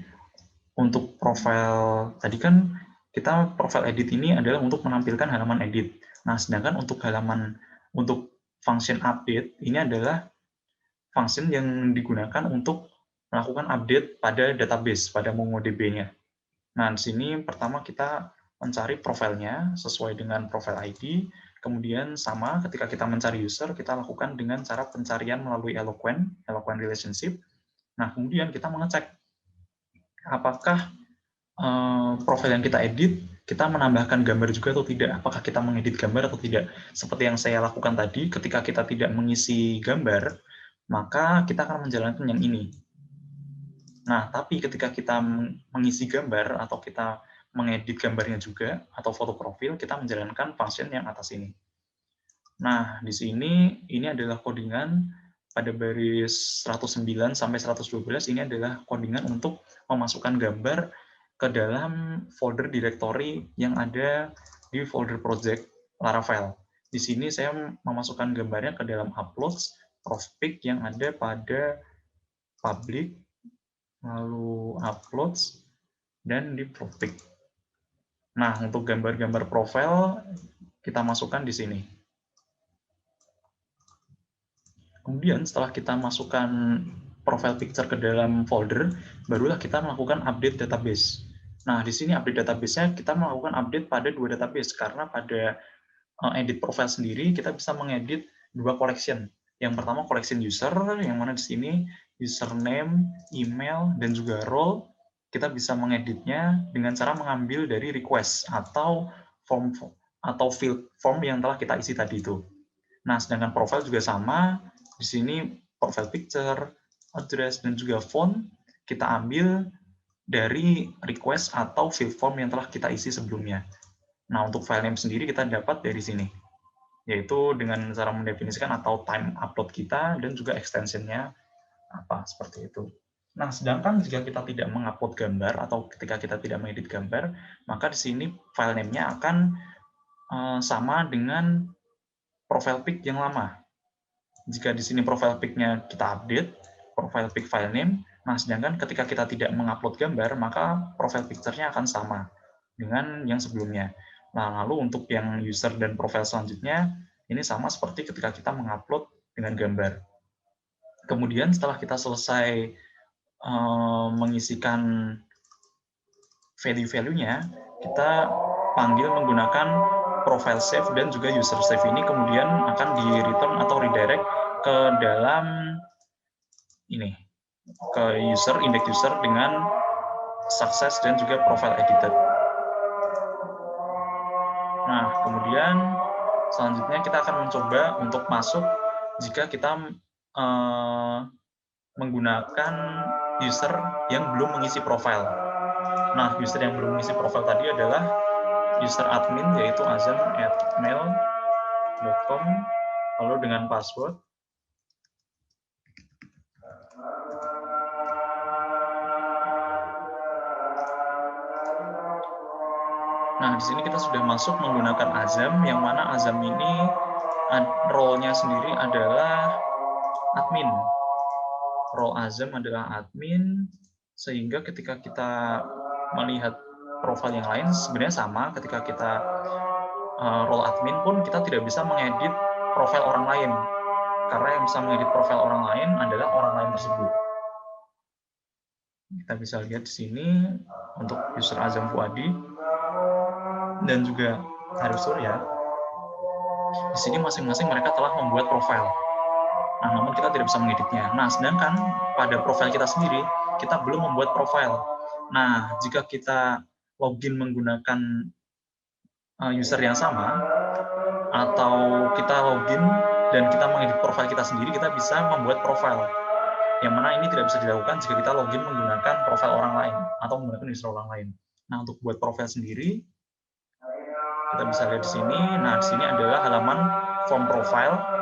untuk profile tadi kan kita profile edit ini adalah untuk menampilkan halaman edit. Nah, sedangkan untuk function update ini adalah function yang digunakan untuk melakukan update pada database, pada MongoDB-nya. Nah, di sini pertama kita mencari profilnya sesuai dengan profile ID, kemudian sama ketika kita mencari user, kita lakukan dengan cara pencarian melalui eloquent relationship. Nah, kemudian kita mengecek apakah profil yang kita edit, kita menambahkan gambar juga atau tidak, apakah kita mengedit gambar atau tidak. Seperti yang saya lakukan tadi, ketika kita tidak mengisi gambar, maka kita akan menjalankan yang ini. Nah, tapi ketika kita mengisi gambar atau kita mengedit gambarnya juga, atau foto profil, kita menjalankan function yang atas ini. Nah, di sini ini adalah codingan pada baris 109 sampai 112, ini adalah codingan untuk memasukkan gambar ke dalam folder directory yang ada di folder project Laravel. Di sini saya memasukkan gambarnya ke dalam uploads, profpic yang ada pada public, lalu uploads, dan di profpic. Nah, untuk gambar-gambar profile kita masukkan di sini. Kemudian setelah kita masukkan profile picture ke dalam folder, barulah kita melakukan update database. Nah, di sini update database-nya kita melakukan update pada dua database, karena pada edit profile sendiri kita bisa mengedit dua collection. Yang pertama collection user, yang mana di sini username, email, dan juga role, kita bisa mengeditnya dengan cara mengambil dari request atau form atau field form yang telah kita isi tadi itu. Nah, sedangkan profile juga sama, di sini profile picture, address, dan juga font kita ambil dari request atau field form yang telah kita isi sebelumnya. Nah, untuk file name sendiri kita dapat dari sini, yaitu dengan cara mendefinisikan atau time upload kita dan juga extension-nya apa, seperti itu. Nah, sedangkan jika kita tidak mengupload gambar atau ketika kita tidak mengedit gambar, maka di sini file name-nya akan sama dengan profile pic yang lama. Jika di sini profile pic-nya kita update, profile pic file name, nah sedangkan ketika kita tidak mengupload gambar, maka profile picture-nya akan sama dengan yang sebelumnya. Nah, lalu untuk yang user dan profile selanjutnya, ini sama seperti ketika kita mengupload dengan gambar. Kemudian setelah kita selesai mengisikan value-value-nya, kita panggil menggunakan profile save dan juga user save ini kemudian akan di return atau redirect ke dalam ini, ke user, index user dengan success dan juga profile edited. Nah, kemudian selanjutnya kita akan mencoba untuk masuk jika kita menggunakan user yang belum mengisi profile. Nah, user yang belum mengisi profile tadi adalah user admin, yaitu azam@mail.com, lalu dengan password. Nah, di sini kita sudah masuk menggunakan Azam, yang mana Azam ini role-nya sendiri adalah admin. Role Azam adalah admin, sehingga ketika kita melihat profil yang lain sebenarnya sama. Ketika kita role admin pun kita tidak bisa mengedit profil orang lain, karena yang bisa mengedit profil orang lain adalah orang lain tersebut. Kita bisa lihat di sini untuk user Azam Fuadi dan juga Arif Surya. Di sini masing-masing mereka telah membuat profil. Nah, namun kita tidak bisa mengeditnya. Nah, sedangkan pada profil kita sendiri, kita belum membuat profil. Nah, jika kita login menggunakan user yang sama, atau kita login dan kita mengedit profil kita sendiri, kita bisa membuat profil. Yang mana ini tidak bisa dilakukan jika kita login menggunakan profil orang lain atau menggunakan user orang lain. Nah, untuk buat profil sendiri, kita bisa lihat di sini. Nah, di sini adalah halaman form profile.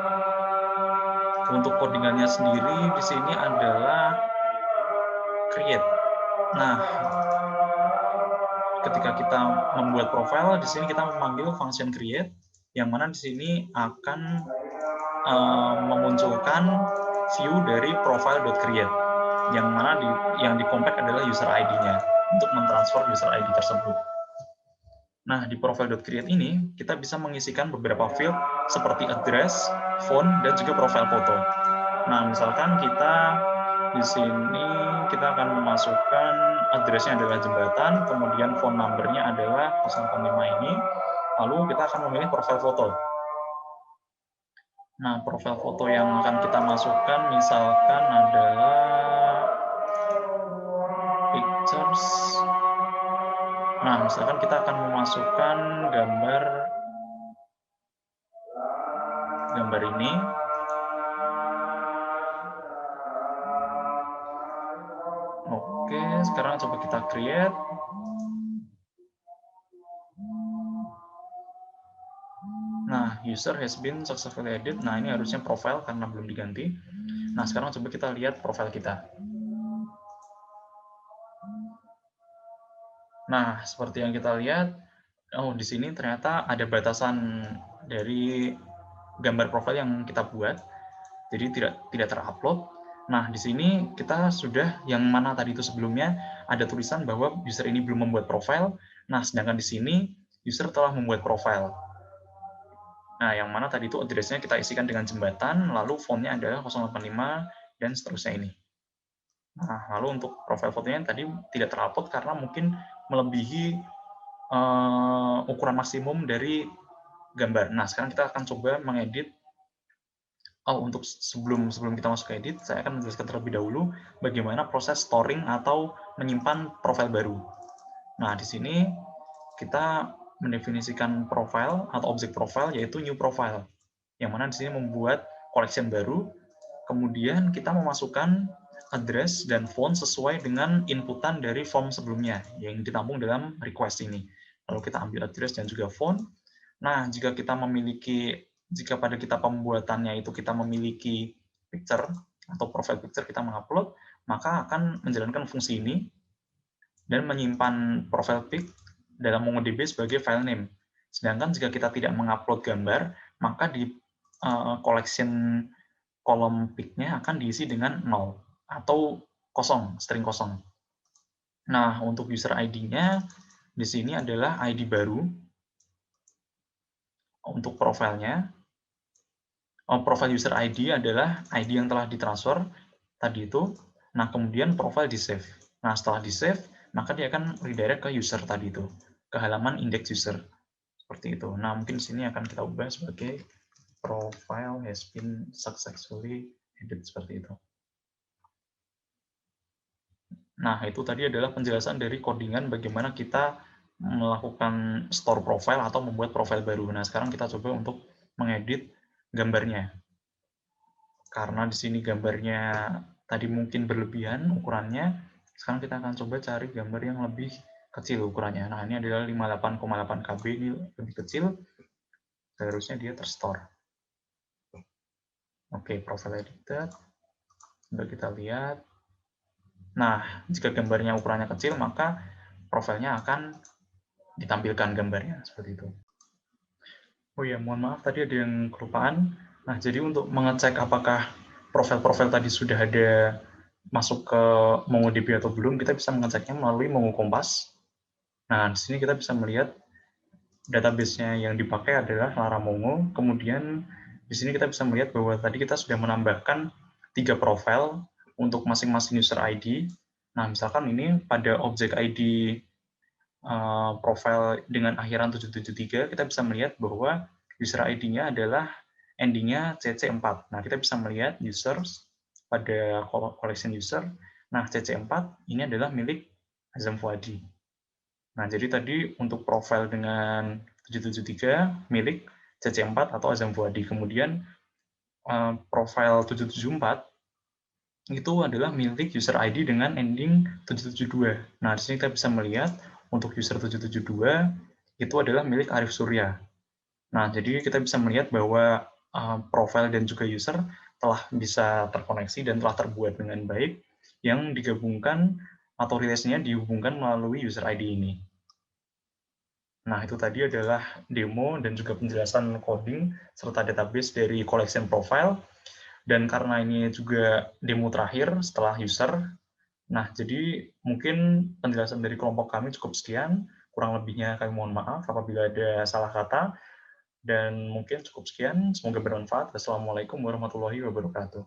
Untuk codingannya sendiri di sini adalah create. Nah, ketika kita membuat profile, di sini kita memanggil function create, yang mana di sini akan memunculkan view dari profile.create, yang mana yang di-compact adalah user ID-nya untuk mentransfer user ID tersebut. Nah, di profile.create ini, kita bisa mengisikan beberapa field seperti address, phone, dan juga profile foto. Nah, misalkan kita di sini kita akan memasukkan address-nya adalah jembatan, kemudian phone number-nya adalah 005 ini, lalu kita akan memilih profile foto. Nah, profile foto yang akan kita masukkan misalkan adalah pictures. Nah, misalkan kita akan memasukkan gambar ini. Oke, sekarang coba kita create. Nah, user has been successfully added. Nah, ini harusnya profile karena belum diganti. Nah, sekarang coba kita lihat profile kita. Nah, seperti yang kita lihat, di sini ternyata ada batasan dari gambar profil yang kita buat, jadi tidak terupload. Nah, di sini kita sudah, yang mana tadi itu sebelumnya ada tulisan bahwa user ini belum membuat profil. Nah, sedangkan di sini user telah membuat profil. Nah, yang mana tadi itu address-nya kita isikan dengan jembatan, lalu font-nya adalah 085 dan seterusnya ini. Nah, lalu untuk profil fotonya tadi tidak terupload karena mungkin melebihi ukuran maksimum dari gambar. Nah, sekarang kita akan coba mengedit. Untuk sebelum kita masuk ke edit, saya akan menjelaskan terlebih dahulu bagaimana proses storing atau menyimpan profil baru. Nah, di sini kita mendefinisikan profile atau objek profile, yaitu new profile, yang mana di sini membuat collection baru. Kemudian kita memasukkan address dan phone sesuai dengan inputan dari form sebelumnya yang ditampung dalam request ini. Lalu kita ambil address dan juga phone. Nah, jika pada kita pembuatannya itu kita memiliki picture atau profile picture, kita mengupload, maka akan menjalankan fungsi ini dan menyimpan profile pic dalam MongoDB sebagai file name. Sedangkan jika kita tidak mengupload gambar, maka di collection kolom pic-nya akan diisi dengan 0 atau kosong, string kosong. Nah, untuk user ID-nya di sini adalah ID baru. Untuk profilnya, profile user ID adalah ID yang telah ditransfer tadi itu. Nah, kemudian profile di save. Nah, setelah di save, maka dia akan redirect ke user tadi itu, ke halaman index user. Seperti itu. Nah, mungkin di sini akan kita ubah sebagai profile has been successfully added, seperti itu. Nah, itu tadi adalah penjelasan dari codingan bagaimana kita melakukan store profile atau membuat profile baru. Nah, sekarang kita coba untuk mengedit gambarnya. Karena di sini gambarnya tadi mungkin berlebihan ukurannya, sekarang kita akan coba cari gambar yang lebih kecil ukurannya. Nah, ini adalah 58,8 KB, ini lebih kecil, seharusnya dia terstore. Oke, profile edited. Coba kita lihat. Nah, jika gambarnya ukurannya kecil, maka profilnya akan ditampilkan gambarnya, seperti itu. Oh ya, mohon maaf, tadi ada yang kelupaan. Nah, jadi untuk mengecek apakah profil-profil tadi sudah ada masuk ke MongoDB atau belum, kita bisa mengeceknya melalui Mongo Kompas. Nah, di sini kita bisa melihat database-nya yang dipakai adalah Laramongo. Kemudian di sini kita bisa melihat bahwa tadi kita sudah menambahkan 3 profil untuk masing-masing user ID. Nah, misalkan ini pada objek ID profil dengan akhiran 773, kita bisa melihat bahwa user ID-nya adalah ending-nya CC4. Nah, kita bisa melihat users pada collection user. Nah, CC4 ini adalah milik Azam Fuadi. Nah, jadi tadi untuk profil dengan 773 milik CC4 atau Azam Fuadi. Kemudian profil 774 itu adalah milik user ID dengan ending 772. Nah, di sini kita bisa melihat untuk user 772 itu adalah milik Arif Surya. Nah, jadi kita bisa melihat bahwa profil dan juga user telah bisa terkoneksi dan telah terbuat dengan baik yang digabungkan atau relasinya dihubungkan melalui user ID ini. Nah, itu tadi adalah demo dan juga penjelasan coding serta database dari collection profile. Dan karena ini juga demo terakhir setelah user, nah jadi mungkin penjelasan dari kelompok kami cukup sekian. Kurang lebihnya kami mohon maaf apabila ada salah kata. Dan mungkin cukup sekian. Semoga bermanfaat. Wassalamualaikum warahmatullahi wabarakatuh.